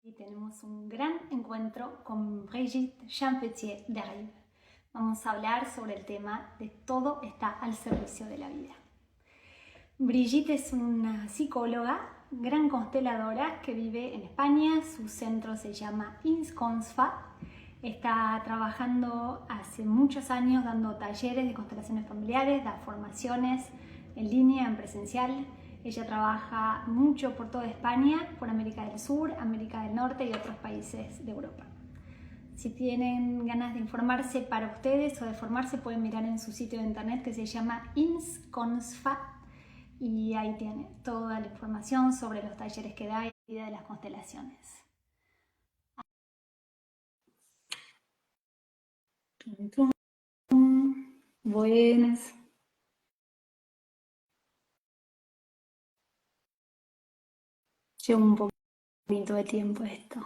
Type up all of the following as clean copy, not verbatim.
Y tenemos un gran encuentro con Brigitte Champetier-Derive. Vamos a hablar sobre el tema de todo está al servicio de la vida. Brigitte es una psicóloga, gran consteladora que vive en España. Su centro se llama INSCONSFA. Está trabajando hace muchos años dando talleres de constelaciones familiares, da formaciones en línea, en presencial. Ella trabaja mucho por toda España, por América del Sur, América del Norte y otros países de Europa. Si tienen ganas de informarse para ustedes o de formarse, pueden mirar en su sitio de internet que se llama INSCONSFA y ahí tiene toda la información sobre los talleres que da y de las constelaciones. Buenas. Lleva un poquito de tiempo esto.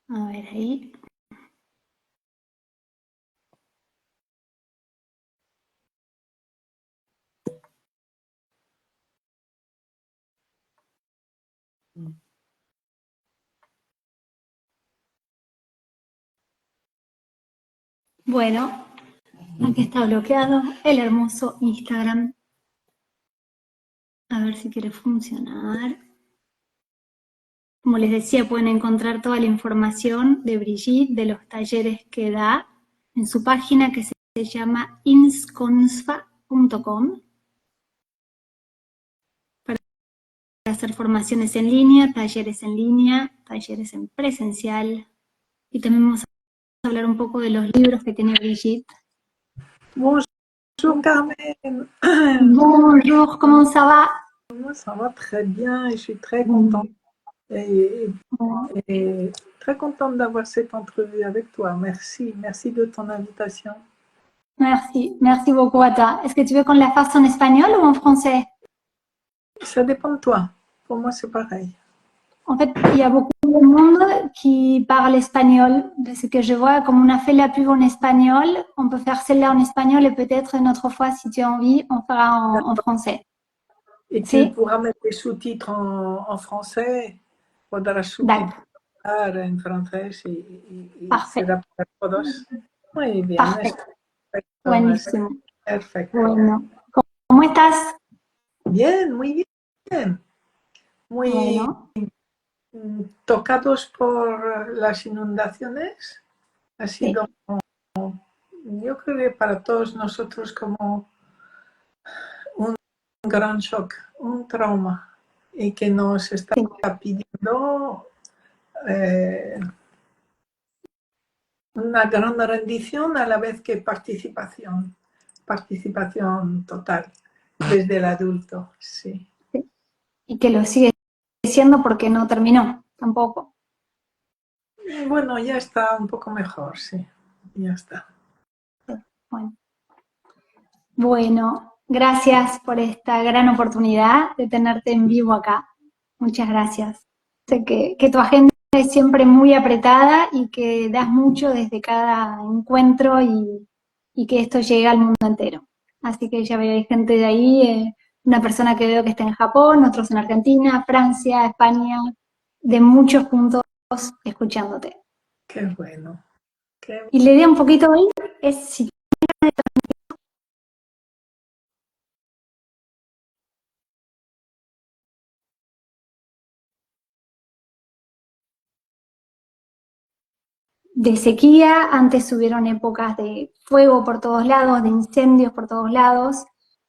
A ver ahí. Bueno, aquí está bloqueado el hermoso Instagram. A ver si quiere funcionar. Como les decía, pueden encontrar toda la información de Brigitte, de los talleres que da, en su página que se llama insconsfa.com, para hacer formaciones en línea, talleres en presencial. Y también vamos a hablar un poco de los libros que tiene Brigitte. Bonjour Carmen. Bonjour, comment ça va? Ça va très bien et je suis très contente. Et très contente d'avoir cette entrevue avec toi. Merci de ton invitation. Merci beaucoup à toi. Est-ce que tu veux qu'on la fasse en espagnol ou en français? Ça dépend de toi. Pour moi, c'est pareil. En fait, il y a beaucoup de monde qui parle espagnol. De ce que je vois, comme on a fait la pub en espagnol, on peut faire celle-là en espagnol et peut-être une autre fois, si tu as envie, on fera en français. Et tu pourras mettre les sous-titres en français. Podrás subtitular en francés y será para todos. Muy bien. Perfecto. Buenísimo. Perfecto. Bueno, ¿cómo estás? Bien, muy bien. Muy tocados por las inundaciones. Ha sido, yo creo que para todos nosotros como un gran shock, un trauma, y que nos está pidiendo una gran rendición a la vez que participación total desde el adulto, sí. Y que lo sigue siendo porque no terminó tampoco. Bueno, ya está un poco mejor, sí, ya está. Bueno, gracias por esta gran oportunidad de tenerte en vivo acá. Muchas gracias. Sé que tu agenda es siempre muy apretada y que das mucho desde cada encuentro y que esto llega al mundo entero. Así que ya veo, hay gente de ahí, una persona que veo que está en Japón, otros en Argentina, Francia, España, de muchos puntos escuchándote. Qué bueno. Y la idea un poquito hoy es si de sequía, antes hubieron épocas de fuego por todos lados, de incendios por todos lados,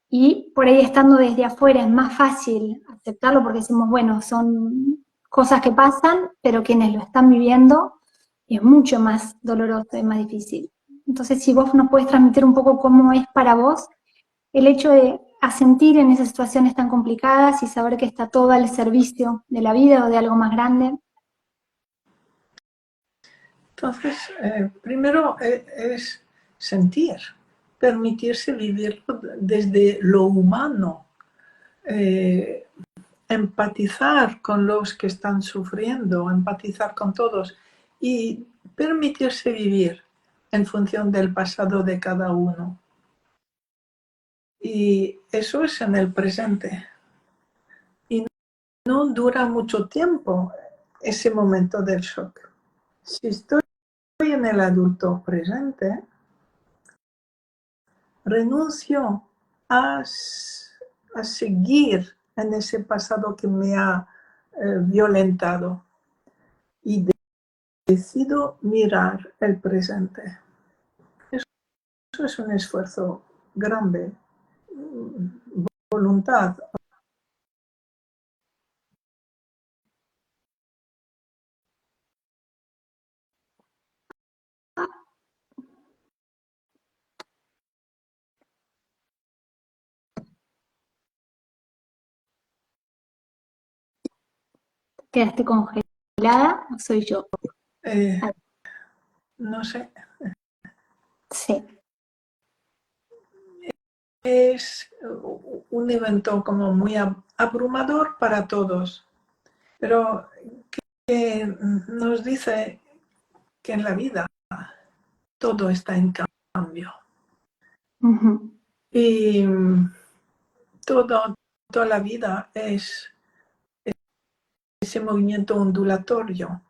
y por ahí estando desde afuera es más fácil aceptarlo porque decimos, bueno, son cosas que pasan, pero quienes lo están viviendo es mucho más doloroso y más difícil. Entonces, si vos nos puedes transmitir un poco cómo es para vos el hecho de asentir en esas situaciones tan complicadas y saber que está todo al servicio de la vida o de algo más grande. Entonces, primero es sentir, permitirse vivirlo desde lo humano, empatizar con los que están sufriendo, empatizar con todos y permitirse vivir en función del pasado de cada uno. Y eso es en el presente. Y no dura mucho tiempo ese momento del shock. Si estoy en el adulto presente, renuncio a seguir en ese pasado que me ha violentado y decido mirar el presente. Eso es un esfuerzo grande, voluntad. ¿Quedaste congelada o soy yo? No sé. Sí. Es un evento como muy abrumador para todos, pero que nos dice que en la vida todo está en cambio. Uh-huh. Y toda la vida es ese movimiento ondulatorio.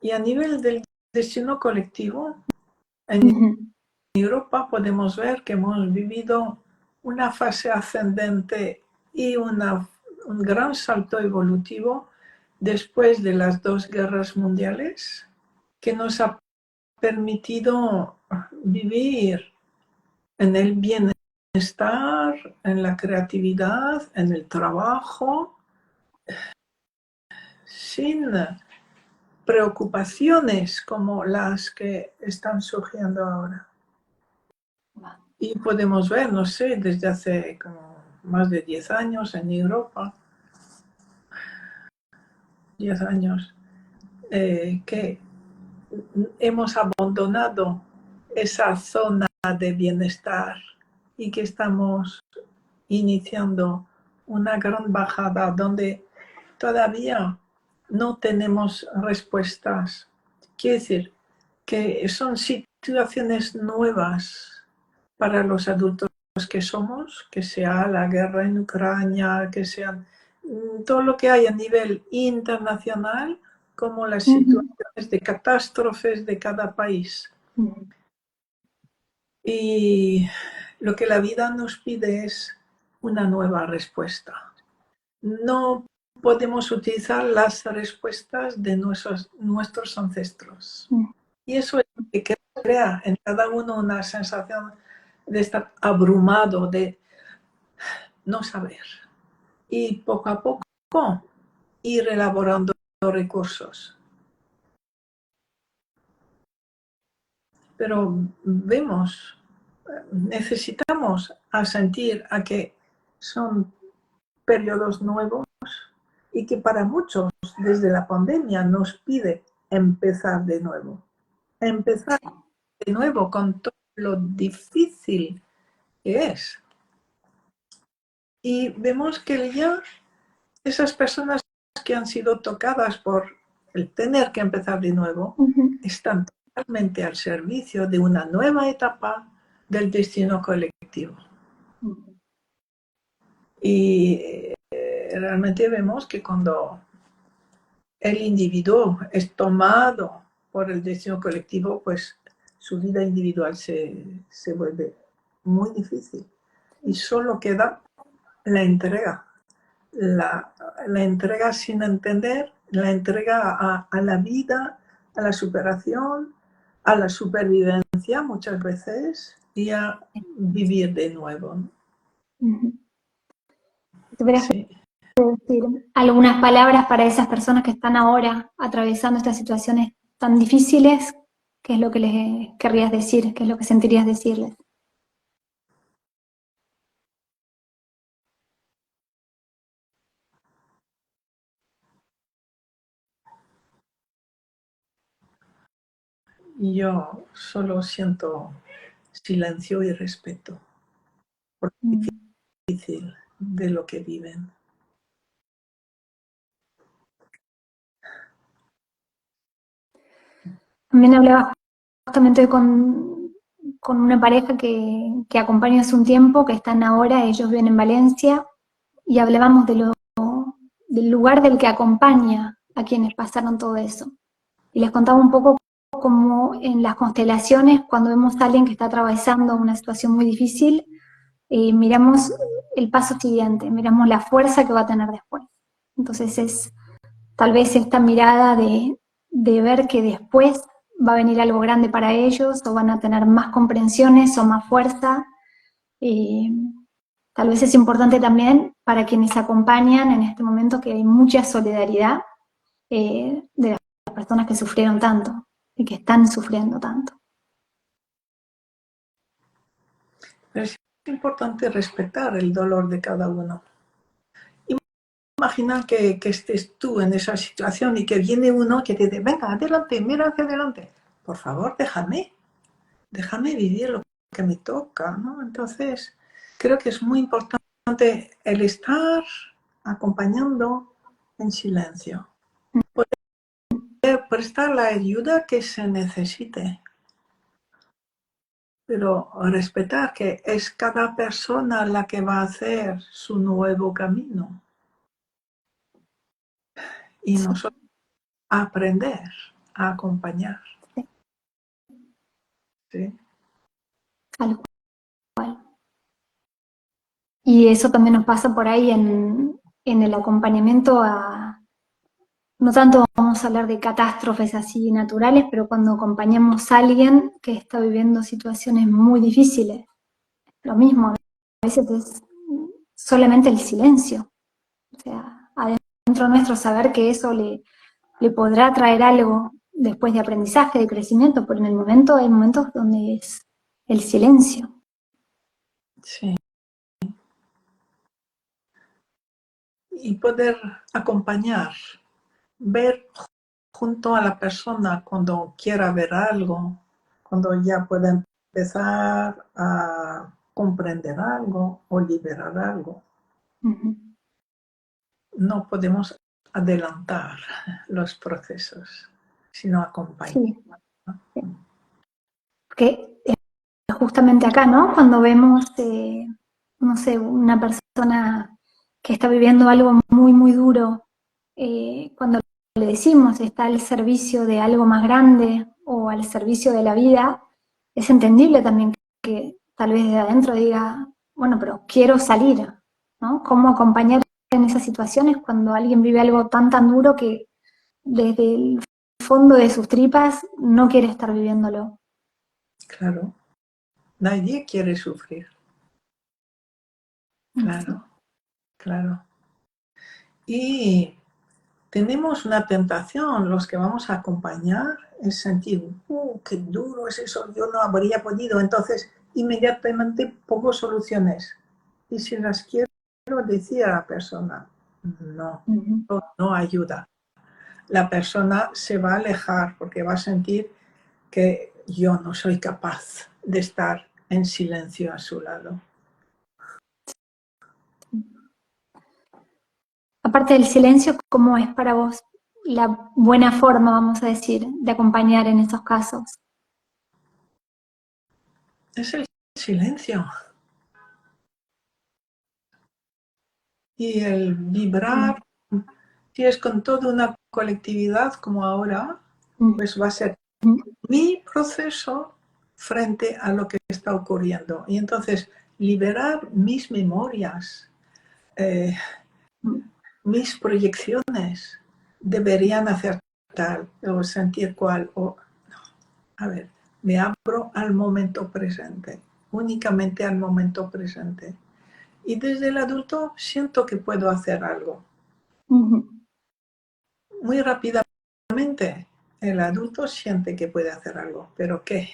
Y a nivel del destino colectivo, en Uh-huh. Europa podemos ver que hemos vivido una fase ascendente y un gran salto evolutivo después de las 2 guerras mundiales, que nos ha permitido vivir en el bienestar, en la creatividad, en el trabajo, sin preocupaciones como las que están surgiendo ahora. Y podemos ver, no sé, desde hace como más de 10 años en Europa, 10 años, que hemos abandonado esa zona de bienestar y que estamos iniciando una gran bajada donde todavía no tenemos respuestas. Quiere decir que son situaciones nuevas para los adultos que somos, que sea la guerra en Ucrania, que sean todo lo que hay a nivel internacional, como las situaciones de catástrofes de cada país. Uh-huh. Y lo que la vida nos pide es una nueva respuesta. No podemos utilizar las respuestas de nuestros ancestros. Y eso es lo que crea en cada uno una sensación de estar abrumado, de no saber. Y poco a poco ir elaborando recursos. Pero vemos, necesitamos asentir a que son periodos nuevos y que para muchos desde la pandemia nos pide empezar de nuevo. Empezar de nuevo con todo lo difícil que es. Y vemos que ya esas personas que han sido tocadas por el tener que empezar de nuevo, Uh-huh. están totalmente al servicio de una nueva etapa del destino colectivo. Uh-huh. Y realmente vemos que cuando el individuo es tomado por el destino colectivo, pues su vida individual se vuelve muy difícil. Y solo queda la entrega. La entrega sin entender, la entrega a la vida, a la superación, a la supervivencia muchas veces y a vivir de nuevo. Uh-huh. ¿Tuvieras Sí. que decir algunas palabras para esas personas que están ahora atravesando estas situaciones tan difíciles? ¿Qué es lo que les querrías decir? ¿Qué es lo que sentirías decirles? Yo solo siento silencio y respeto por lo difícil de lo que viven. También hablaba justamente con con una pareja que acompaño hace un tiempo, que están ahora, ellos viven en Valencia, y hablábamos del lugar del que acompaña a quienes pasaron todo eso. Y les contaba un poco cómo en las constelaciones, cuando vemos a alguien que está atravesando una situación muy difícil, miramos el paso siguiente, miramos la fuerza que va a tener después. Entonces es tal vez esta mirada de ver que después va a venir algo grande para ellos, o van a tener más comprensiones o más fuerza. Tal vez es importante también para quienes acompañan en este momento que hay mucha solidaridad de las personas que sufrieron tanto y que están sufriendo tanto. Pero es importante respetar el dolor de cada uno. Imagina que estés tú en esa situación y que viene uno que te dice, venga, adelante, mira hacia adelante. Por favor, déjame vivir lo que me toca, ¿no? Entonces, creo que es muy importante el estar acompañando en silencio. Poder prestar la ayuda que se necesite. Pero respetar que es cada persona la que va a hacer su nuevo camino. Y nosotros aprender a acompañar. ¿Sí? Tal cual. Y eso también nos pasa por ahí en el acompañamiento a, no tanto vamos a hablar de catástrofes así naturales, pero cuando acompañamos a alguien que está viviendo situaciones muy difíciles, lo mismo, a veces es solamente el silencio. O sea, adentro nuestro saber que eso le podrá traer algo después de aprendizaje, de crecimiento, pero en el momento hay momentos donde es el silencio. Sí. Y poder acompañar, ver junto a la persona cuando quiera ver algo, cuando ya pueda empezar a comprender algo o liberar algo. Uh-huh. No podemos adelantar los procesos, sino acompañar. Sí. Porque justamente acá, ¿no? Cuando vemos, no sé, una persona que está viviendo algo muy, muy duro, cuando le decimos está al servicio de algo más grande o al servicio de la vida, es entendible también que tal vez de adentro diga, bueno, pero quiero salir, ¿no? ¿Cómo acompañar en esas situaciones cuando alguien vive algo tan, tan duro que desde el fondo de sus tripas no quiere estar viviéndolo? Claro, nadie quiere sufrir. Claro, claro. Y tenemos una tentación, los que vamos a acompañar, es sentir, qué duro es eso, yo no habría podido. Entonces, inmediatamente pongo soluciones. Y si las quiero decir a la persona, no, no ayuda. La persona se va a alejar porque va a sentir que yo no soy capaz de estar en silencio a su lado. Aparte del silencio, ¿cómo es para vos la buena forma, vamos a decir, de acompañar en esos casos? Es el silencio. Y el vibrar, si es con toda una colectividad como ahora, pues va a ser mi proceso frente a lo que está ocurriendo. Y entonces liberar mis memorias, mis proyecciones, deberían hacer tal o sentir cual. O, no. A ver, me abro al momento presente, únicamente al momento presente. Y desde el adulto siento que puedo hacer algo. Muy rápidamente el adulto siente que puede hacer algo, pero ¿qué?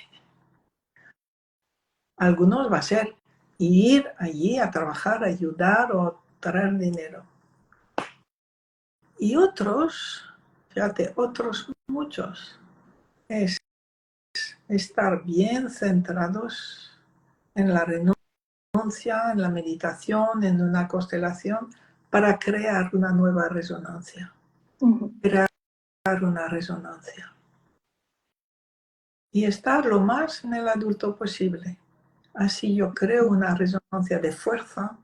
Algunos va a ser ir allí a trabajar, ayudar o traer dinero. Y otros, fíjate, otros muchos, es estar bien centrados en la renuncia, en la meditación, en una constelación, para crear una nueva resonancia. Crear una resonancia. y estar lo más en el adulto posible. Así yo creo una resonancia de fuerza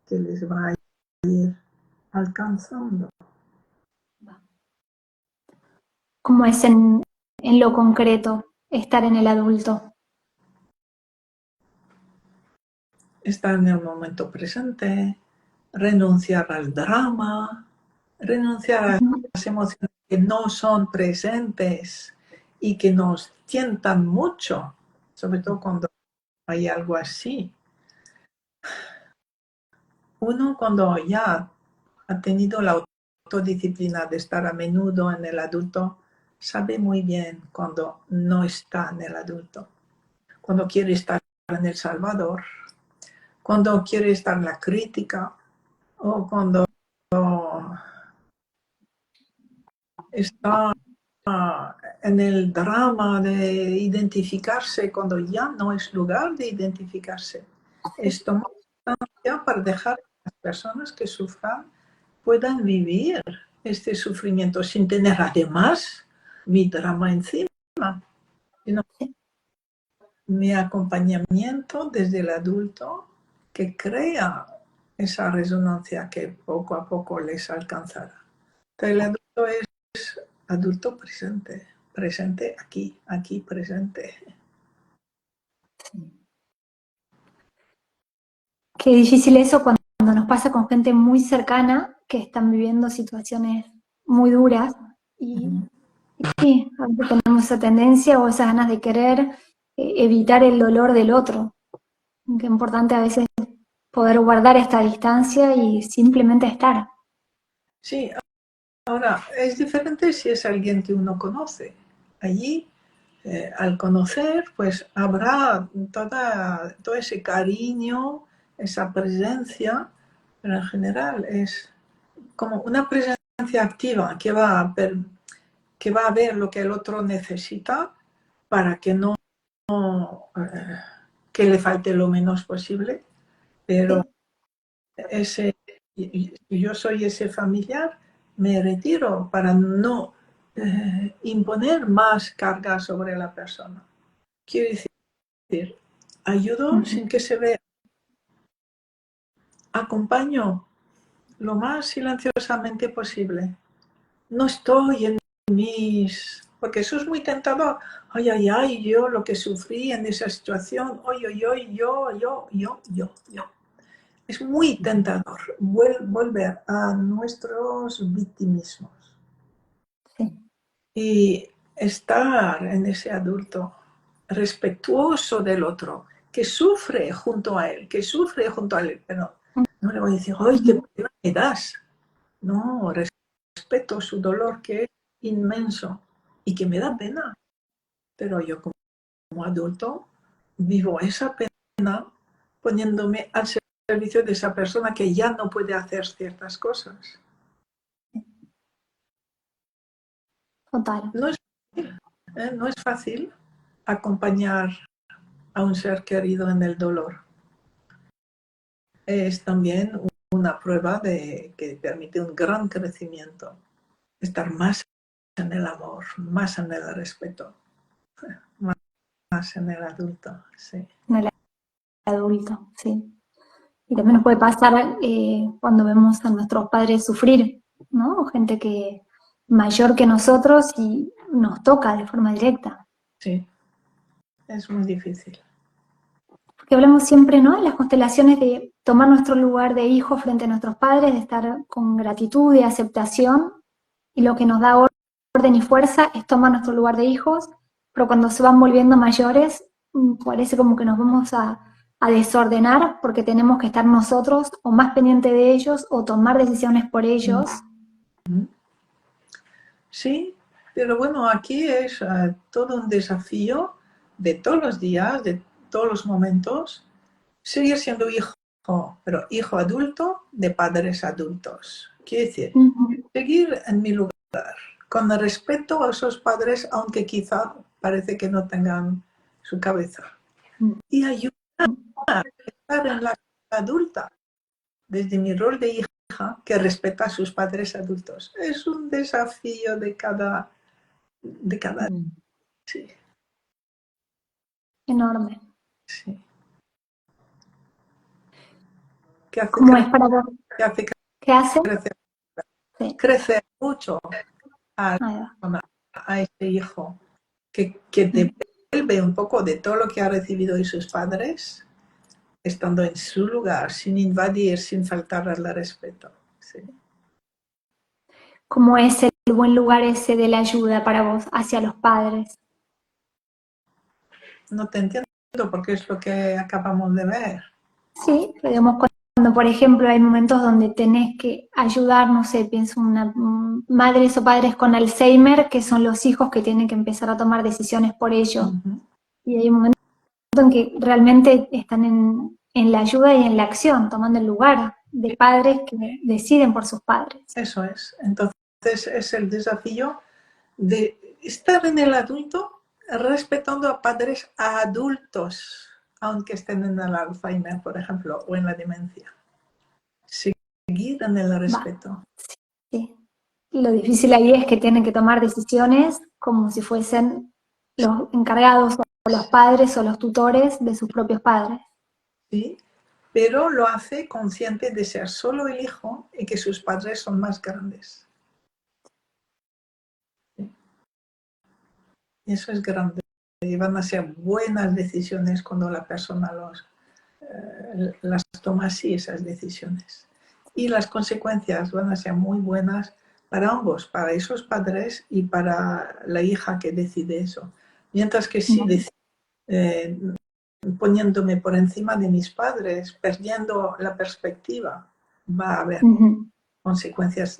que les va a ir alcanzando. ¿Cómo es en lo concreto estar en el adulto? Estar en el momento presente, renunciar al drama, renunciar a las emociones que no son presentes y que nos tientan mucho, sobre todo cuando hay algo así. Uno cuando ya ha tenido la autodisciplina de estar a menudo en el adulto, sabe muy bien cuando no está en el adulto, cuando quiere estar en el Salvador, cuando quiere estar en la crítica o cuando está en el drama de identificarse, cuando ya no es lugar de identificarse. Es tomar distancia para dejar que las personas que sufran puedan vivir este sufrimiento sin tener además mi drama encima, sino mi acompañamiento desde el adulto que crea esa resonancia que poco a poco les alcanzará. El adulto es adulto presente, presente aquí, aquí presente. Qué difícil eso cuando nos pasa con gente muy cercana que están viviendo situaciones muy duras y sí, a veces tenemos esa tendencia o esas ganas de querer evitar el dolor del otro. Qué importante a veces poder guardar esta distancia y simplemente estar. Sí, ahora es diferente si es alguien que uno conoce. Allí, al conocer, pues habrá todo ese cariño, esa presencia, pero en general es como una presencia activa que va a ver lo que el otro necesita para que no que le falte lo menos posible, pero si yo soy ese familiar, me retiro para no imponer más carga sobre la persona. Quiero decir, ayudo sin que se vea, acompaño lo más silenciosamente posible. No estoy en mis... Porque eso es muy tentador. Ay, ay, ay, yo lo que sufrí en esa situación. Ay, ay, ay, yo. Es muy tentador volver a nuestros victimismos Sí. y estar en ese adulto respetuoso del otro, que sufre junto a él, pero no le voy a decir, ¡ay, qué pena me das! No, respeto su dolor que es inmenso y que me da pena, pero yo como adulto vivo esa pena poniéndome al servicio de esa persona que ya no puede hacer ciertas cosas. Total. No es fácil, no es fácil acompañar a un ser querido en el dolor. Es también una prueba que permite un gran crecimiento, estar más en el amor, más en el respeto, más en el adulto. Sí. En el adulto, sí. Y también nos puede pasar cuando vemos a nuestros padres sufrir, ¿no? Gente que mayor que nosotros y nos toca de forma directa. Sí, es muy difícil. Porque hablamos siempre, ¿no? En las constelaciones de tomar nuestro lugar de hijo frente a nuestros padres, de estar con gratitud y aceptación, y lo que nos da orden y fuerza es tomar nuestro lugar de hijos, pero cuando se van volviendo mayores, parece como que nos vamos a desordenar porque tenemos que estar nosotros o más pendientes de ellos o tomar decisiones por ellos. Sí, pero bueno, aquí es todo un desafío de todos los días, de todos los momentos, seguir siendo hijo, pero hijo adulto de padres adultos. Quiere decir, seguir en mi lugar, con el respeto a esos padres, aunque quizá parece que no tengan su cabeza. Y ayudar a estar en la vida adulta, desde mi rol de hija, que respeta a sus padres adultos. Es un desafío de cada... Sí. enorme. Sí. Que hace ¿Cómo es para vos? que hace ¿Qué hace? Sí. crecer mucho a, Ahí va. a ese hijo, que devuelve un poco de todo lo que ha recibido de sus padres, estando en su lugar, sin invadir, sin faltar al respeto. Sí. ¿Cómo es el buen lugar ese de la ayuda para vos hacia los padres? No te entiendo porque es lo que acabamos de ver. Sí, pero digamos, cuando por ejemplo hay momentos donde tenés que ayudar, no sé, pienso madres o padres con Alzheimer, que son los hijos que tienen que empezar a tomar decisiones por ellos. Y hay un momento en que realmente están en la ayuda y en la acción, tomando el lugar de padres que deciden por sus padres. Eso es. Entonces es el desafío de estar en el adulto respetando a padres adultos, aunque estén en el Alzheimer, por ejemplo, o en la demencia. Seguir en el respeto. Sí. Lo difícil ahí es que tienen que tomar decisiones como si fuesen los encargados o los padres o los tutores de sus propios padres. Sí, pero lo hace consciente de ser solo el hijo y que sus padres son más grandes. ¿Sí? Y eso es grande. Y van a ser buenas decisiones cuando la persona las toma así, esas decisiones. Y las consecuencias van a ser muy buenas para ambos, para esos padres y para la hija que decide eso. Mientras que si decide, poniéndome por encima de mis padres, perdiendo la perspectiva, va a haber consecuencias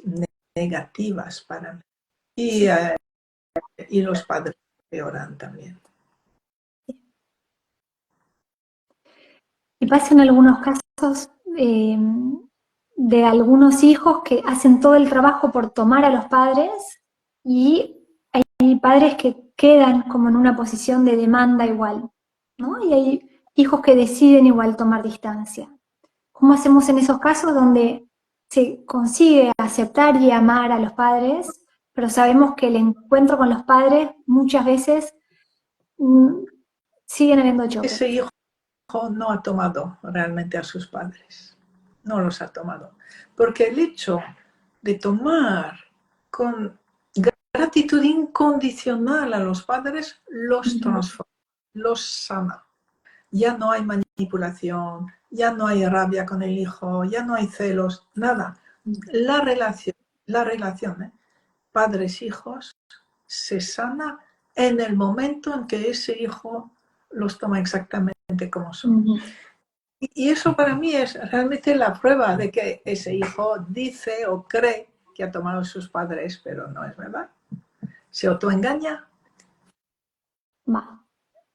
negativas para mí. Y los padres peoran también. Y pasa en algunos casos de algunos hijos que hacen todo el trabajo por tomar a los padres y hay padres que quedan como en una posición de demanda igual, ¿no? Y hay hijos que deciden igual tomar distancia. ¿Cómo hacemos en esos casos donde se consigue aceptar y amar a los padres, pero sabemos que el encuentro con los padres muchas veces siguen habiendo choques? Ese hijo no ha tomado realmente a sus padres, no los ha tomado, porque el hecho de tomar con gratitud incondicional a los padres los transforma, los sana. Ya no hay manipulación, ya no hay rabia con el hijo, ya no hay celos, nada. La relación padres-hijos se sana en el momento en que ese hijo los toma exactamente como son. Y eso para mí es realmente la prueba de que ese hijo dice o cree que ha tomado a sus padres, pero no es verdad. Se autoengaña.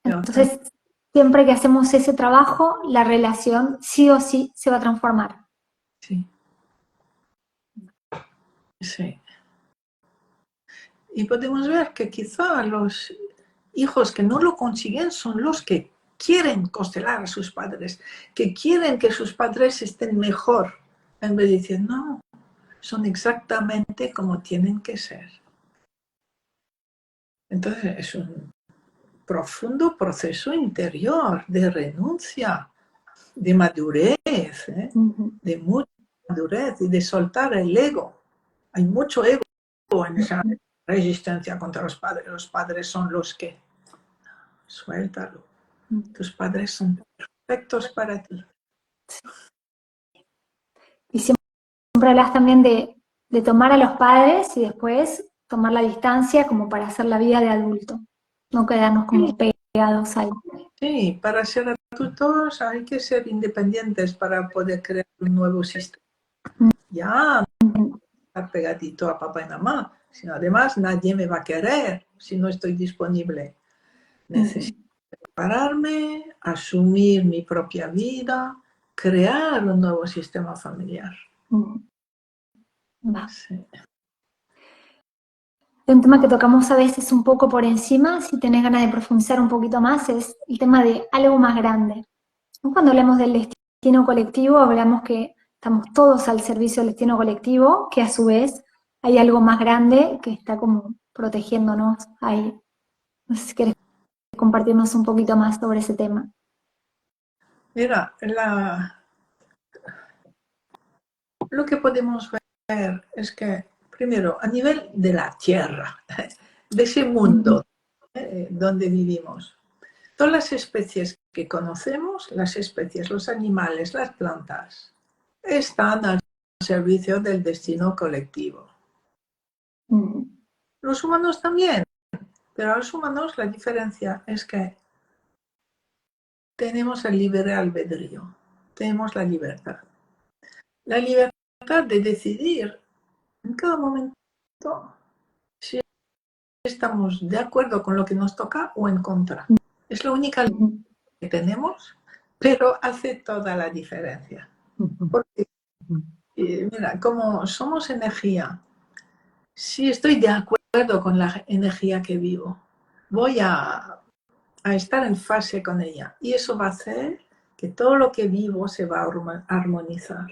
Entonces, siempre que hacemos ese trabajo, la relación sí o sí se va a transformar. Sí. Sí. Y podemos ver que quizá los hijos que no lo consiguen son los que quieren constelar a sus padres, que quieren que sus padres estén mejor, en vez de decir, no, son exactamente como tienen que ser. Entonces es un profundo proceso interior de renuncia, de madurez, de mucha madurez y de soltar el ego. Hay mucho ego en esa resistencia contra los padres. Los padres son los que... Suéltalo. Tus padres son perfectos para ti. Y siempre hablas también de tomar a los padres y después tomar la distancia como para hacer la vida de adulto, no quedarnos como pegados ahí. Sí, para ser adultos hay que ser independientes para poder crear un nuevo sistema. Ya, no estar pegadito a papá y mamá, sino además nadie me va a querer si no estoy disponible. Necesito prepararme, asumir mi propia vida, crear un nuevo sistema familiar. Sí. Un tema que tocamos a veces un poco por encima, si tenés ganas de profundizar un poquito más, es el tema de algo más grande. Cuando hablamos del destino colectivo, hablamos que estamos todos al servicio del destino colectivo, que a su vez hay algo más grande que está como protegiéndonos ahí. No sé si querés compartirnos un poquito más sobre ese tema? Mira, lo que podemos ver es que, primero, a nivel de la Tierra, de ese mundo donde vivimos, todas las especies que conocemos, las especies, los animales, las plantas, están al servicio del destino colectivo. Los humanos también, pero a los humanos la diferencia es que tenemos el libre albedrío, tenemos la libertad. La libertad de decidir en cada momento si estamos de acuerdo con lo que nos toca o en contra. Es la única que tenemos, pero hace toda la diferencia. Porque, mira, como somos energía, si estoy de acuerdo con la energía que vivo, voy a estar en fase con ella. Y eso va a hacer que todo lo que vivo se va a armonizar.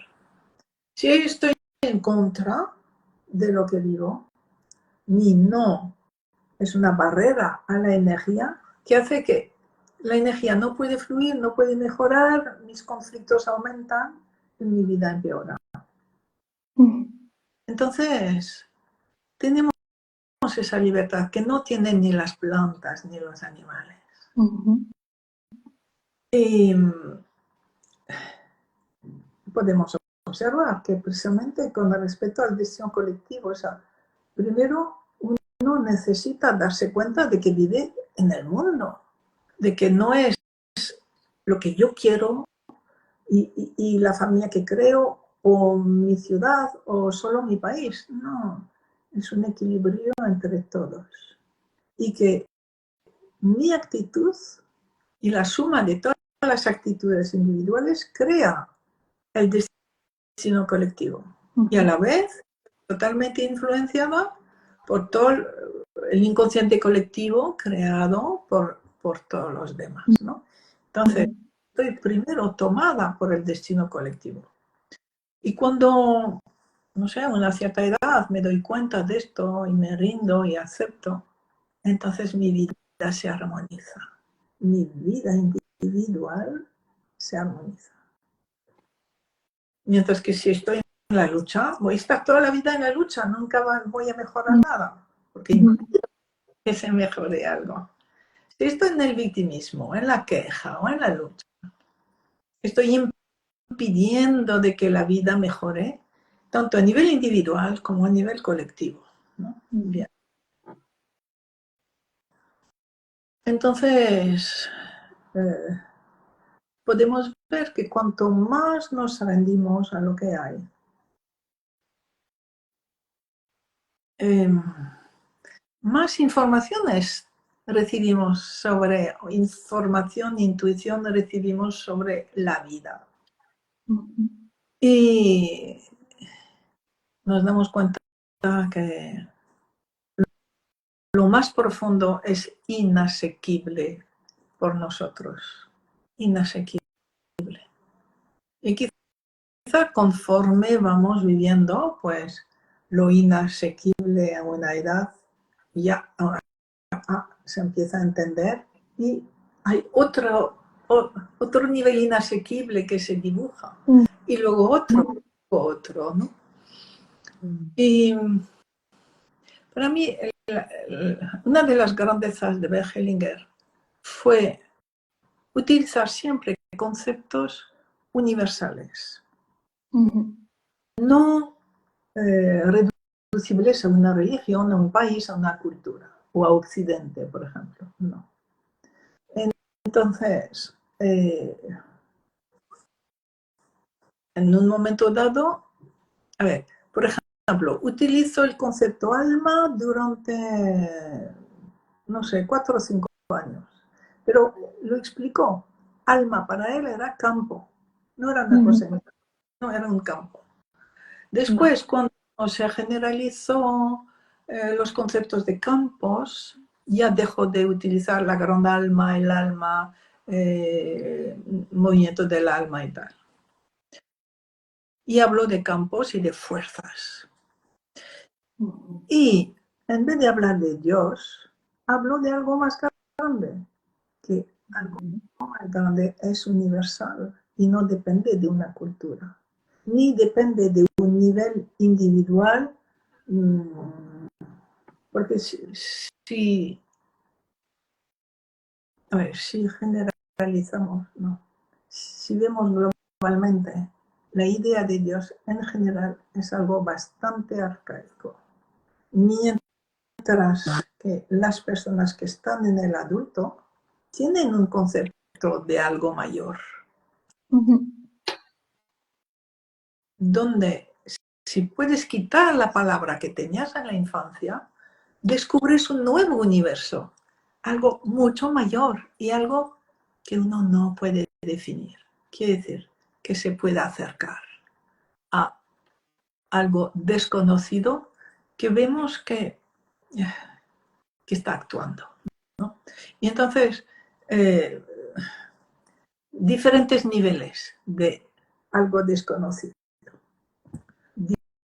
Si estoy en contra de lo que vivo, mi no es una barrera a la energía que hace que la energía no puede fluir, no puede mejorar, mis conflictos aumentan y mi vida empeora. Entonces, tenemos esa libertad que no tienen ni las plantas ni los animales. Y podemos observar que precisamente con respecto al destino colectivo, o sea, primero uno necesita darse cuenta de que vive en el mundo, de que no es lo que yo quiero y la familia que creo o mi ciudad o solo mi país. No, es un equilibrio entre todos. Y que mi actitud y la suma de todas las actitudes individuales crea el destino colectivo. Y a la vez totalmente influenciada por todo el inconsciente colectivo creado por todos los demás, ¿no? Entonces, estoy primero tomada por el destino colectivo. Y cuando, no sé, a una cierta edad me doy cuenta de esto y me rindo y acepto, entonces mi vida se armoniza. Mi vida individual se armoniza. Mientras que si estoy en la lucha, voy a estar toda la vida en la lucha, nunca voy a mejorar nada, porque imagino que se mejore algo. Si estoy en el victimismo, en la queja o en la lucha, estoy impidiendo de que la vida mejore, tanto a nivel individual como a nivel colectivo, ¿no? Bien. Entonces, podemos ver que cuanto más nos rendimos a lo que hay, más informaciones recibimos sobre, información, intuición recibimos sobre la vida. Y nos damos cuenta que lo más profundo es inasequible por nosotros. Inasequible. Y quizá conforme vamos viviendo, pues lo inasequible a una edad ya se empieza a entender y hay otro nivel inasequible que se dibuja y luego otro, ¿no? Y para mí una de las grandezas de Bert Hellinger fue utilizar siempre conceptos universales, no reducibles a una religión, a un país, a una cultura o a Occidente, por ejemplo, no. Entonces, en un momento dado, a ver, por ejemplo, utilizo el concepto alma durante, no sé, 4 o 5 años, pero lo explicó. Alma para él era campo, no era una cosa, no era un campo. Después, cuando se generalizó los conceptos de campos, ya dejó de utilizar la gran alma, el alma, movimiento del alma y tal. Y habló de campos y de fuerzas. Y en vez de hablar de Dios, habló de algo más grande, que algo más grande es universal y no depende de una cultura, ni depende de un nivel individual, porque si generalizamos, no. Si vemos globalmente, la idea de Dios en general es algo bastante arcaico. Mientras que las personas que están en el adulto tienen un concepto de algo mayor, donde si puedes quitar la palabra que tenías en la infancia, descubres un nuevo universo, algo mucho mayor y algo que uno no puede definir. Quiere decir que se pueda acercar a algo desconocido que vemos que está actuando, ¿no? Y entonces, diferentes niveles de algo desconocido,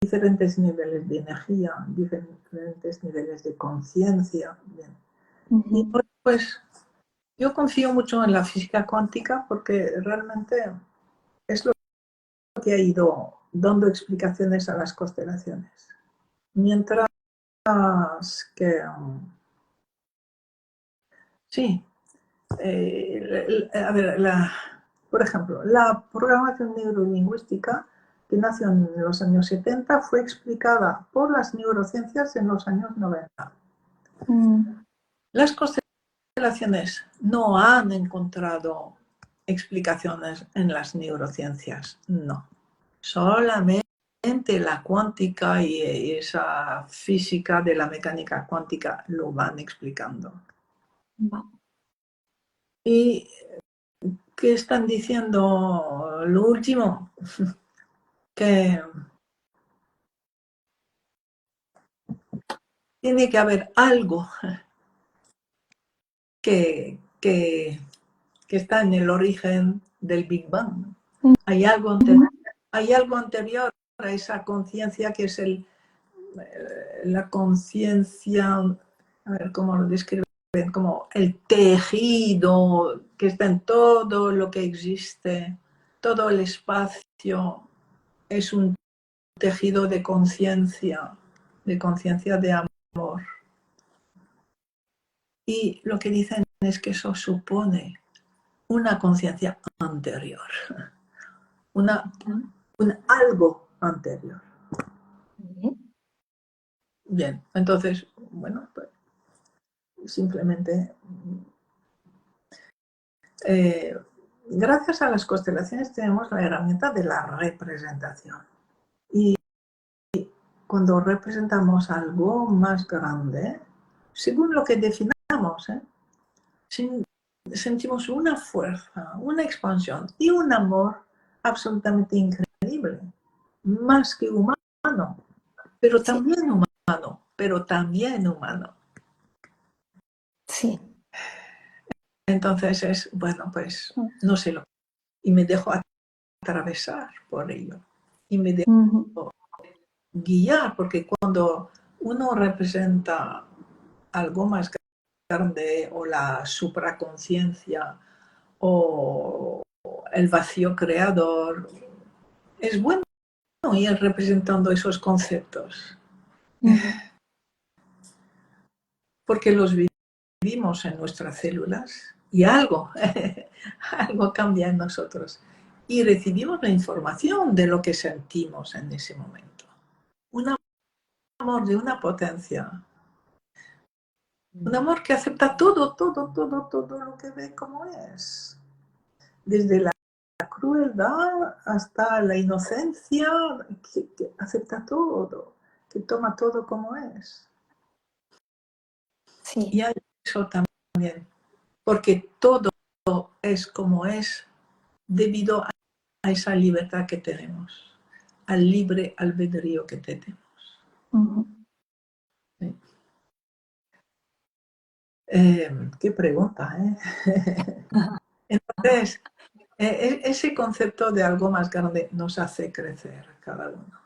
diferentes niveles de energía, diferentes niveles de conciencia. Y pues yo confío mucho en la física cuántica porque realmente es lo que ha ido dando explicaciones a las constelaciones. Mientras que, sí, a ver, por ejemplo, la programación neurolingüística que nació en los años 70 fue explicada por las neurociencias en los años 90. Las constelaciones no han encontrado explicaciones en las neurociencias, no. Solamente la cuántica y esa física de la mecánica cuántica lo van explicando. Y ¿qué están diciendo? Lo último, que tiene que haber algo que está en el origen del Big Bang. Hay algo anterior a esa conciencia que es la conciencia, a ver cómo lo describen, como el tejido que está en todo lo que existe, todo el espacio es un tejido de conciencia de amor. Y lo que dicen es que eso supone una conciencia anterior, un algo anterior. Bien, entonces, bueno, pues simplemente gracias a las constelaciones tenemos la herramienta de la representación. Y cuando representamos algo más grande, según lo que definamos, sentimos una fuerza, una expansión y un amor absolutamente increíble, más que humano, pero también humano. Sí. Entonces es, bueno, pues no sé lo que, y me dejo atravesar por ello y me dejo guiar, porque cuando uno representa algo más grande o la supraconciencia o el vacío creador, es bueno ir representando esos conceptos, porque los vivimos en nuestras células y algo cambia en nosotros y recibimos la información de lo que sentimos en ese momento. Un amor de una potencia, un amor que acepta todo lo que ve como es, desde la crueldad hasta la inocencia, que acepta todo, que toma todo como es. Sí. Y hay eso también, porque todo es como es debido a esa libertad que tenemos, al libre albedrío que tenemos. Sí. Qué pregunta, ¿eh? Entonces, ese concepto de algo más grande nos hace crecer cada uno.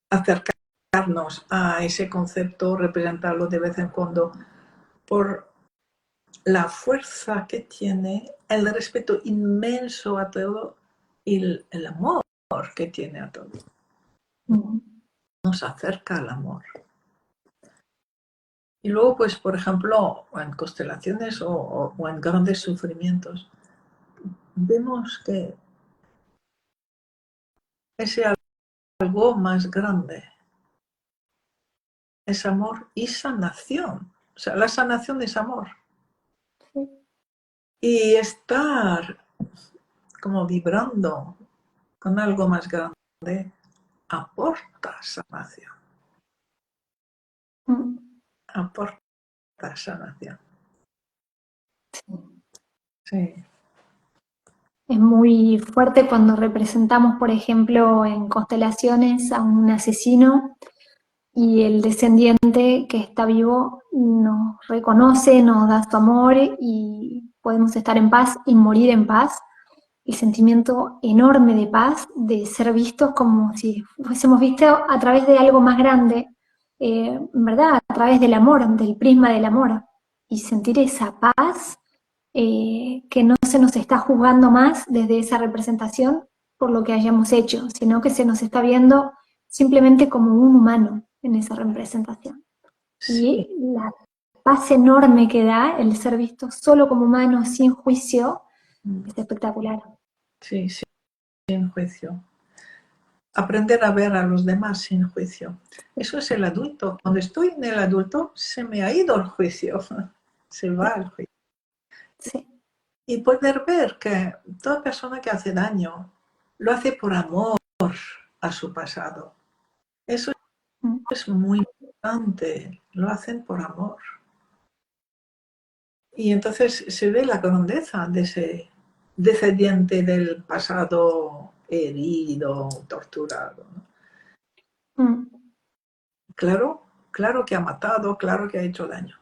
Acercarnos a ese concepto, representarlo de vez en cuando, por la fuerza que tiene, el respeto inmenso a todo y el amor que tiene a todo. Nos acerca al amor. Y luego, pues, por ejemplo, en constelaciones o en grandes sufrimientos, vemos que ese algo más grande es amor y sanación. O sea, la sanación es amor. Y estar como vibrando con algo más grande aporta sanación. Aporta sanación. Sí. Es muy fuerte cuando representamos, por ejemplo, en constelaciones a un asesino y el descendiente que está vivo nos reconoce, nos da su amor y podemos estar en paz y morir en paz. El sentimiento enorme de paz, de ser vistos como si fuésemos vistos a través de algo más grande, ¿verdad? A través del amor, del prisma del amor. Y sentir esa paz que no se nos está juzgando más desde esa representación por lo que hayamos hecho, sino que se nos está viendo simplemente como un humano en esa representación. Sí. Y la paz enorme que da el ser visto solo como humano, sin juicio, es espectacular. Sí, sin juicio. Aprender a ver a los demás sin juicio. Eso es el adulto. Cuando estoy en el adulto, se me ha ido el juicio. Se va el juicio. Sí. Y poder ver que toda persona que hace daño lo hace por amor a su pasado. Eso es muy importante. Lo hacen por amor. Y entonces se ve la grandeza de ese descendiente del pasado herido, torturado, ¿no? Claro que ha matado, claro que ha hecho daño,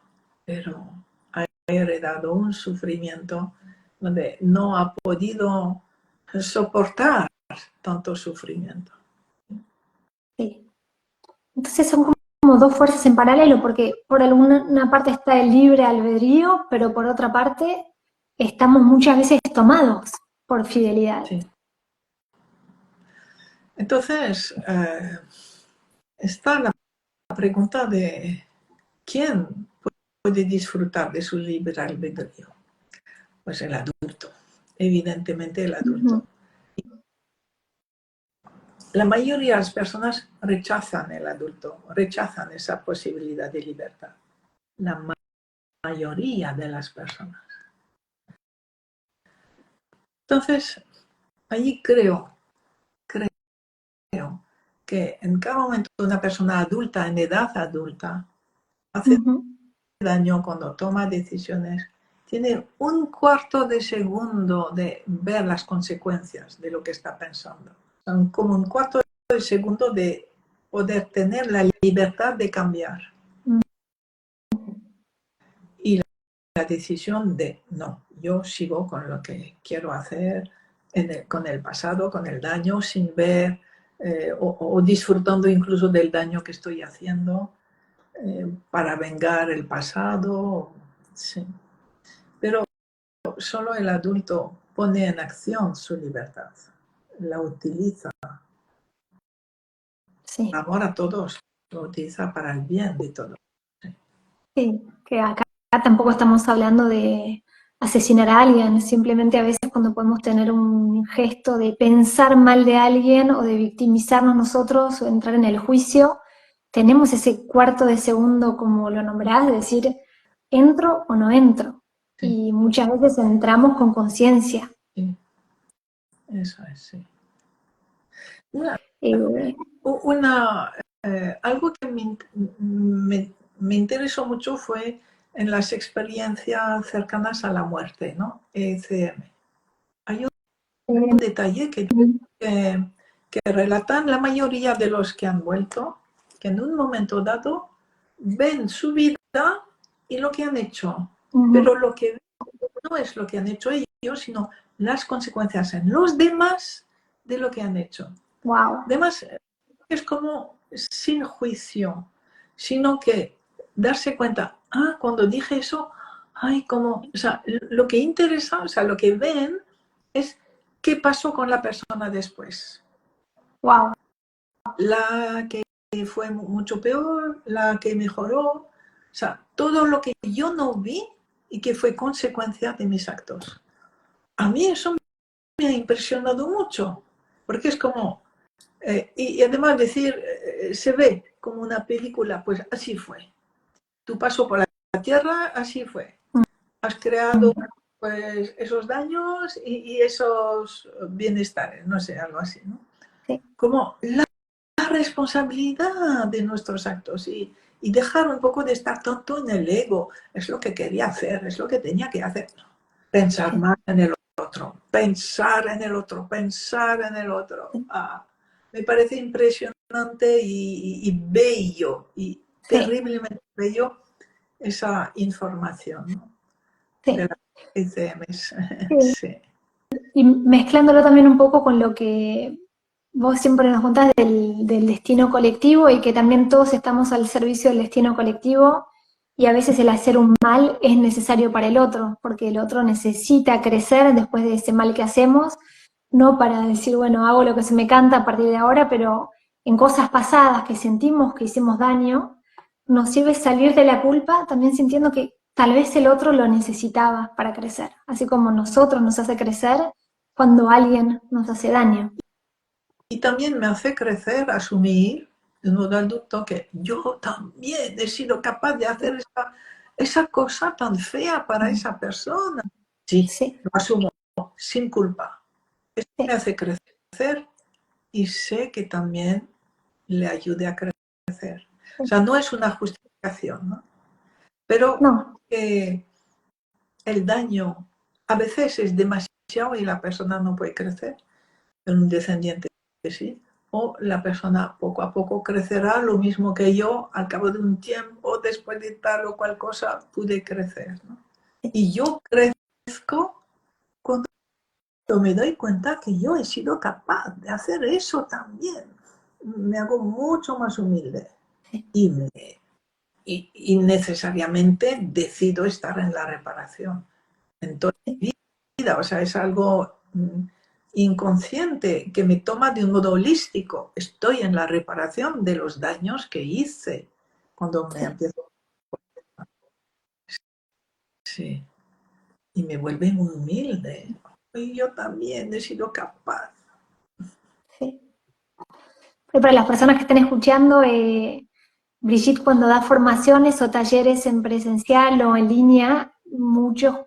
pero ha heredado un sufrimiento donde no ha podido soportar tanto sufrimiento. Sí. Entonces son como dos fuerzas en paralelo, porque por alguna parte está el libre albedrío, pero por otra parte estamos muchas veces tomados por fidelidad. Sí. Entonces, está la pregunta de quién puede disfrutar de su libre albedrío. Pues el adulto, evidentemente el adulto. La mayoría de las personas rechazan el adulto, rechazan esa posibilidad de libertad. La mayoría de las personas. Entonces, allí creo que en cada momento una persona adulta, en edad adulta, hace daño cuando toma decisiones, tiene un cuarto de segundo de ver las consecuencias de lo que está pensando. Son como un cuarto de segundo de poder tener la libertad de cambiar. Y la decisión de, no, yo sigo con lo que quiero hacer, con el pasado, con el daño, sin ver o disfrutando incluso del daño que estoy haciendo para vengar el pasado. Sí. Pero solo el adulto pone en acción su libertad, la utiliza. Sí. Amor a todos, lo utiliza para el bien de todos. Sí, que acá tampoco estamos hablando de asesinar a alguien, simplemente a veces cuando podemos tener un gesto de pensar mal de alguien o de victimizarnos nosotros o entrar en el juicio, tenemos ese cuarto de segundo, como lo nombrás, de decir, ¿entro o no entro? Sí. Y muchas veces entramos con conciencia. Sí. Eso es, sí. Algo que me interesó mucho fue en las experiencias cercanas a la muerte, ¿no? ECM. Hay un detalle que relatan la mayoría de los que han vuelto, que en un momento dado ven su vida y lo que han hecho, pero lo que ven no es lo que han hecho ellos, sino las consecuencias en los demás de lo que han hecho. Wow. Además, es como sin juicio, sino que darse cuenta, cuando dije eso, ay, como, o sea, lo que interesa, o sea, lo que ven es qué pasó con la persona después. Wow. La que fue mucho peor, la que mejoró, o sea, todo lo que yo no vi y que fue consecuencia de mis actos. A mí eso me ha impresionado mucho, porque es como, y además decir, se ve como una película, pues así fue. Tu paso por la tierra, así fue. Has creado pues esos daños y esos bienestares, no sé, algo así, ¿no? Sí, Como la responsabilidad de nuestros actos y dejar un poco de estar tanto en el ego, es lo que quería hacer, es lo que tenía que hacer. Pensar sí, más en el otro, pensar en el otro, pensar en el otro. sí, Ah, me parece impresionante y bello, y sí, terriblemente bello esa información, ¿no? De sí. las ICMs. Sí. Sí. Y mezclándolo también un poco con lo que vos siempre nos contás del destino colectivo y que también todos estamos al servicio del destino colectivo y a veces el hacer un mal es necesario para el otro, porque el otro necesita crecer después de ese mal que hacemos, no para decir, bueno, hago lo que se me canta a partir de ahora, pero en cosas pasadas que sentimos que hicimos daño, nos sirve salir de la culpa también sintiendo que tal vez el otro lo necesitaba para crecer, así como nosotros nos hace crecer cuando alguien nos hace daño. Y también me hace crecer, asumir de modo adulto que yo también he sido capaz de hacer esa cosa tan fea para esa persona. Sí, Sí, lo asumo sin culpa. Eso me sí, hace crecer y sé que también le ayude a crecer. O sí. sea, no es una justificación, ¿no? Pero No, el daño a veces es demasiado y la persona no puede crecer. En un descendiente sí, o la persona poco a poco crecerá, lo mismo que yo, al cabo de un tiempo, después de tal o cual cosa, pude crecer, ¿no? Y yo crezco cuando me doy cuenta que yo he sido capaz de hacer eso también. Me hago mucho más humilde y, y necesariamente decido estar en la reparación en toda mi vida. O sea, es algo inconsciente que me toma de un modo holístico. Estoy en la reparación de los daños que hice cuando me sí, empiezo. Sí, y me vuelve muy humilde. Y yo también he sido capaz. sí. Pero para las personas que estén escuchando, Brigitte cuando da formaciones o talleres en presencial o en línea, muchos,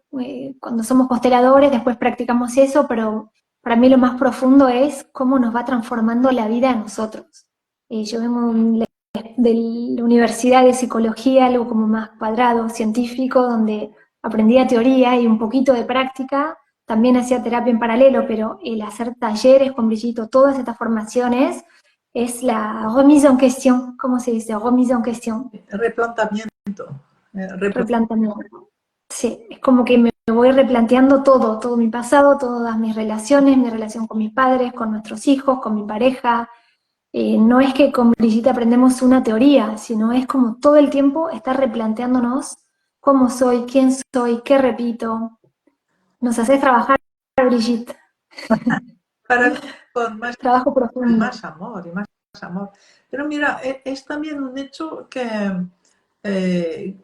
cuando somos consteladores, después practicamos eso, pero para mí lo más profundo es cómo nos va transformando la vida a nosotros. Yo vengo de la Universidad de Psicología, algo como más cuadrado, científico, donde aprendía teoría y un poquito de práctica, también hacía terapia en paralelo, pero el hacer talleres con Brigitte, todas estas formaciones, es la remise en question, ¿cómo se dice? Remise en question, Replanteamiento. replanteamiento. Sí, es como que me voy replanteando todo, todo mi pasado, todas mis relaciones, mi relación con mis padres, con nuestros hijos, con mi pareja. No es que con Brigitte aprendemos una teoría, sino es como todo el tiempo estar replanteándonos cómo soy, quién soy, qué repito. Nos haces trabajar, Brigitte, Para con trabajo profundo. más amor y más amor. Pero mira, es también un hecho que eh,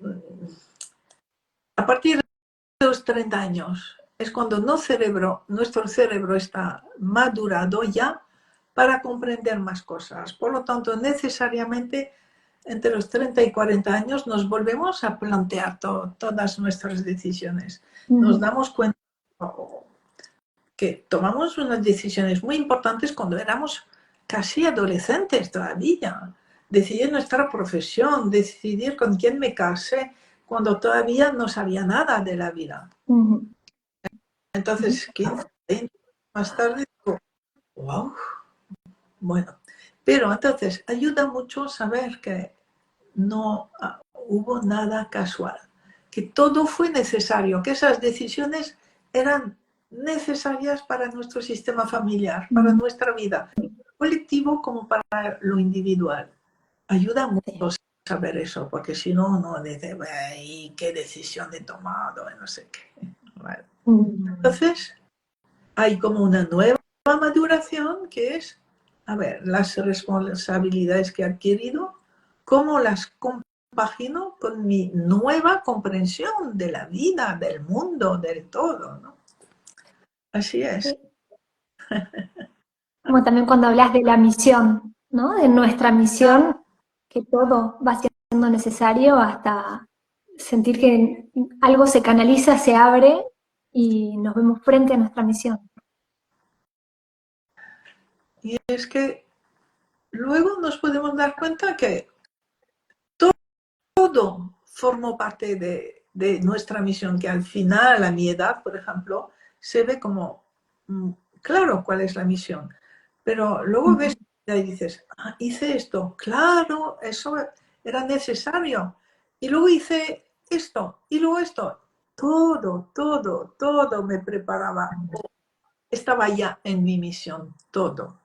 a partir de los 30 años es cuando nuestro cerebro está madurado ya para comprender más cosas. Por lo tanto, necesariamente entre los 30 y 40 años nos volvemos a plantear todas nuestras decisiones. Nos Mm, damos cuenta que tomamos unas decisiones muy importantes cuando éramos casi adolescentes todavía. Decidir nuestra profesión, decidir con quién me casé, cuando todavía no sabía nada de la vida. mm, Entonces, 15, 20 más tarde, digo, wow, bueno. Pero entonces ayuda mucho saber que no hubo nada casual, que todo fue necesario, que esas decisiones eran necesarias para nuestro sistema familiar, para mm, nuestra vida, colectivo como para lo individual. Ayuda sí. mucho saber eso, porque si no, uno dice, ¿y qué decisión he tomado? No sé qué. Vale. Entonces, hay como una nueva maduración que es, a ver, las responsabilidades que he adquirido, cómo las compagino con mi nueva comprensión de la vida, del mundo, del todo, ¿no? Así es. Sí. Como también cuando hablas de la misión, ¿no? De nuestra misión, que todo va siendo necesario hasta sentir que algo se canaliza, se abre y nos vemos frente a nuestra misión. Y es que luego nos podemos dar cuenta que todo formó parte de nuestra misión, que al final, a mi edad, por ejemplo, se ve como, claro, cuál es la misión. Pero luego ves y dices, hice esto, claro, eso era necesario. Y luego hice esto, y luego esto. Todo me preparaba. Estaba ya en mi misión, todo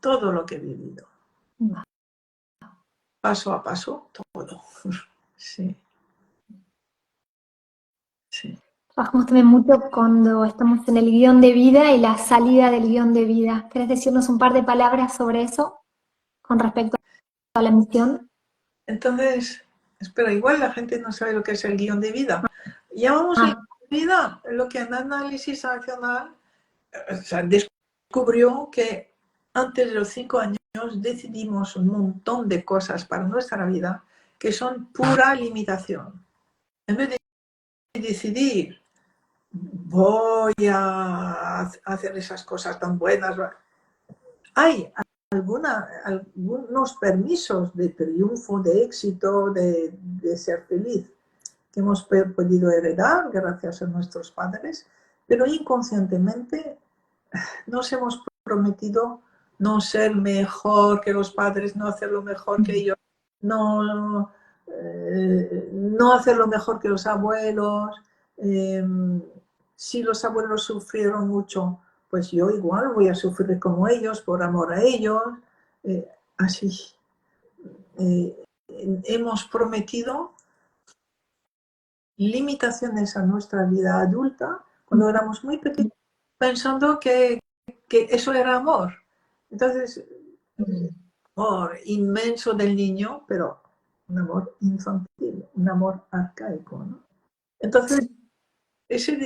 lo que he vivido. Paso a paso, todo. Sí. Sí. Trabajamos también mucho cuando estamos en el guión de vida y la salida del guión de vida. ¿Querés decirnos un par de palabras sobre eso con respecto a la misión? Entonces, espera, igual la gente no sabe lo que es el guión de vida. Llamamos el guión de vida lo que en análisis accional descubrió que antes de los 5 años decidimos un montón de cosas para nuestra vida que son pura limitación. En vez de decidir, voy a hacer esas cosas tan buenas, hay algunos permisos de triunfo, de éxito, de ser feliz, que hemos podido heredar gracias a nuestros padres, pero inconscientemente nos hemos prometido no ser mejor que los padres, no hacerlo mejor que ellos, no hacerlo mejor que los abuelos. Si los abuelos sufrieron mucho, pues yo igual voy a sufrir como ellos, por amor a ellos. Así. Hemos prometido limitaciones a nuestra vida adulta cuando éramos muy pequeños, pensando que eso era amor. Entonces, amor inmenso del niño, pero un amor infantil, un amor arcaico, ¿no? Entonces, ese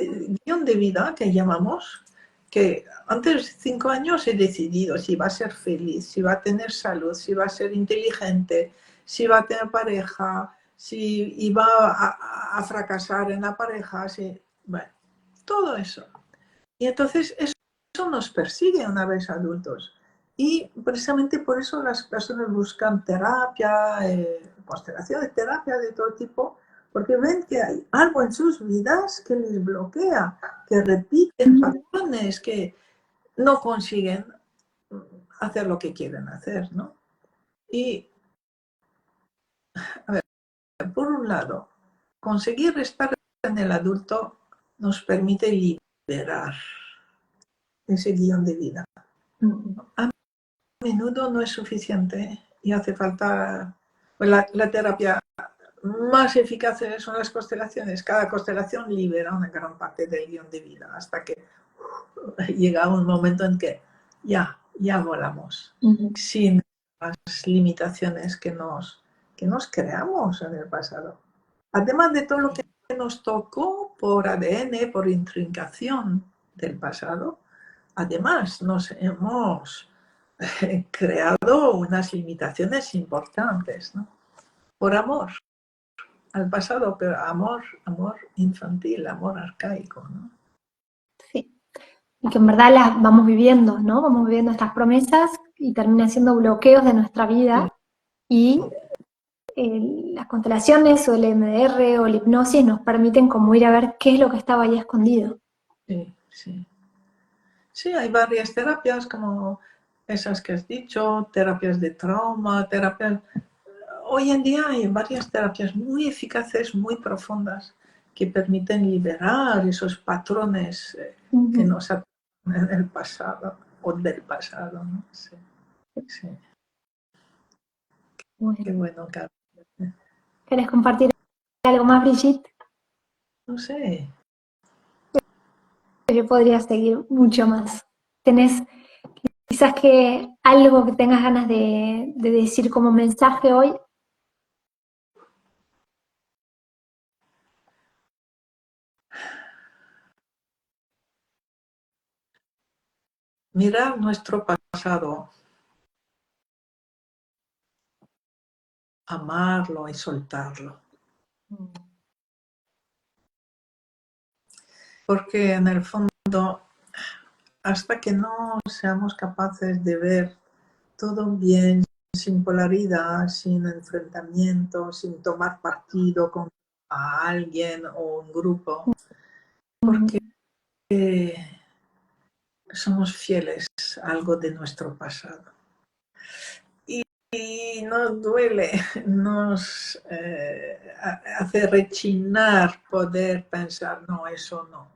guión de vida que llamamos, que antes de 5 años he decidido si va a ser feliz, si va a tener salud, si va a ser inteligente, si va a tener pareja, si iba a fracasar en la pareja, bueno, todo eso. Y entonces eso nos persigue una vez adultos. Y precisamente por eso las personas buscan terapia, constelaciones, terapia de todo tipo, porque ven que hay algo en sus vidas que les bloquea, que repiten patrones, que no consiguen hacer lo que quieren hacer, ¿no? Y, a ver, por un lado, conseguir estar en el adulto nos permite liberar ese guión de vida. A menudo no es suficiente y hace falta, pues la terapia más eficaz son las constelaciones. Cada constelación libera una gran parte del guión de vida hasta que llega un momento en que ya volamos sin las limitaciones que nos creamos en el pasado. Además de todo lo que nos tocó por ADN, por intrincación del pasado, además nos hemos creado unas limitaciones importantes, ¿no? Por amor al pasado, pero amor infantil, amor arcaico, ¿no? Sí. Y que en verdad las vamos viviendo, ¿no? Vamos viviendo estas promesas y terminan siendo bloqueos de nuestra vida. Y las constelaciones o el MDR o la hipnosis nos permiten como ir a ver qué es lo que estaba ahí escondido. Sí, sí. Sí, hay varias terapias como esas que has dicho, terapias de trauma, terapias... Hoy en día hay varias terapias muy eficaces, muy profundas, que permiten liberar esos patrones que nos atacan en el pasado o del pasado, ¿no? Sí, sí. Bueno. Qué bueno, Carlos. ¿Querés compartir algo más, Brigitte? No sé. Yo podría seguir mucho más. ¿Tenés quizás que algo que tengas ganas de decir como mensaje hoy? Mirar nuestro pasado, amarlo y soltarlo. Porque en el fondo, hasta que no seamos capaces de ver todo bien, sin polaridad, sin enfrentamiento, sin tomar partido con a alguien o un grupo, porque somos fieles a algo de nuestro pasado. Y nos duele, nos hace rechinar poder pensar, no, eso no.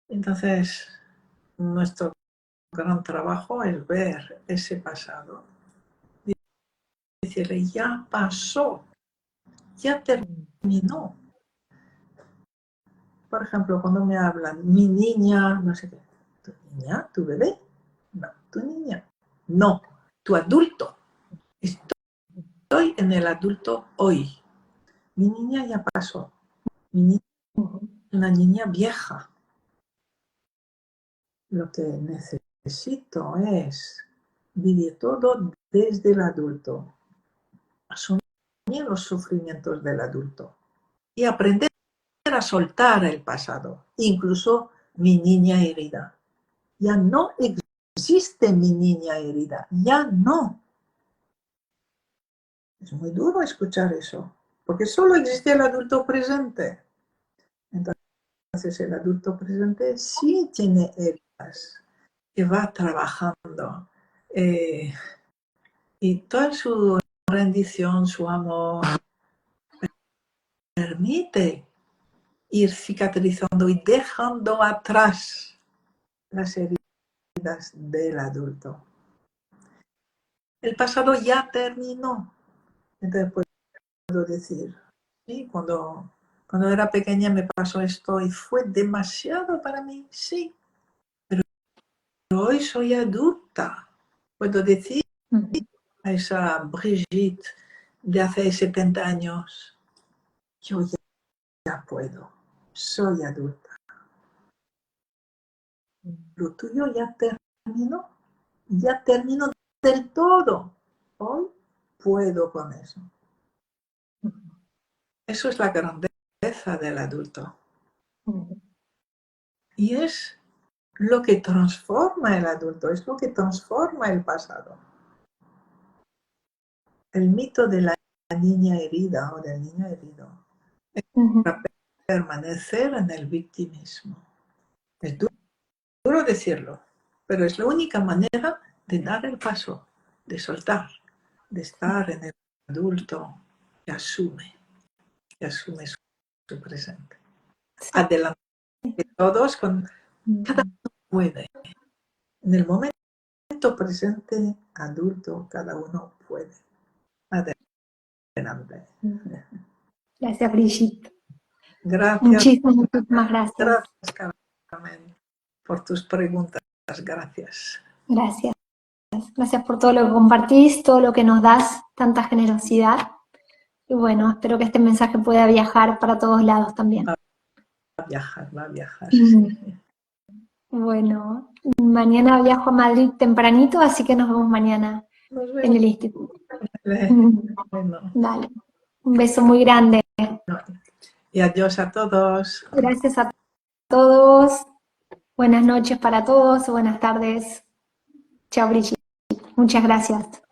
Entonces, nuestro gran trabajo es ver ese pasado. Decirle, ya pasó, ya terminó. Por ejemplo, cuando me hablan, mi niña, no sé qué, ¿tu niña? ¿Tu bebé? No, tu niña. No, tu adulto. Estoy en el adulto hoy. Mi niña ya pasó. Mi niña es una niña vieja. Lo que necesito es vivir todo desde el adulto, asumir los sufrimientos del adulto y aprender a soltar el pasado, incluso mi niña herida. Ya no existe mi niña herida, ya no. Es muy duro escuchar eso, porque solo existe el adulto presente. Entonces el adulto presente sí tiene heridas, que va trabajando. Y toda su rendición, su amor, permite ir cicatrizando y dejando atrás las heridas del adulto. El pasado ya terminó. Entonces puedo decir, sí, cuando era pequeña me pasó esto y fue demasiado para mí, sí, pero hoy soy adulta. Puedo decir a esa Brigitte de hace 70 años, yo ya puedo, soy adulta. Lo tuyo ya terminó del todo. Hoy puedo con eso. Eso es la grandeza del adulto. Y es lo que transforma el adulto, es lo que transforma el pasado. El mito de la niña herida o del niño herido es para permanecer en el victimismo. Es duro decirlo, pero es la única manera de dar el paso, de soltar, de estar en el adulto que asume su presente. Adelante todos, cada uno puede. En el momento presente, adulto, cada uno puede. Adelante. Gracias, Brigitte. Gracias. Muchísimas gracias. Gracias, Carmen, por tus preguntas. Gracias. Gracias. Gracias por todo lo que compartís, todo lo que nos das, tanta generosidad. Y bueno, espero que este mensaje pueda viajar para todos lados también. Va a viajar. Sí. Bueno, mañana viajo a Madrid tempranito, así que nos vemos mañana en el instituto. Bueno. Dale. Un beso muy grande. Y adiós a todos. Gracias a todos. Buenas noches para todos. Buenas tardes. Chao, Brigitte. Muchas gracias.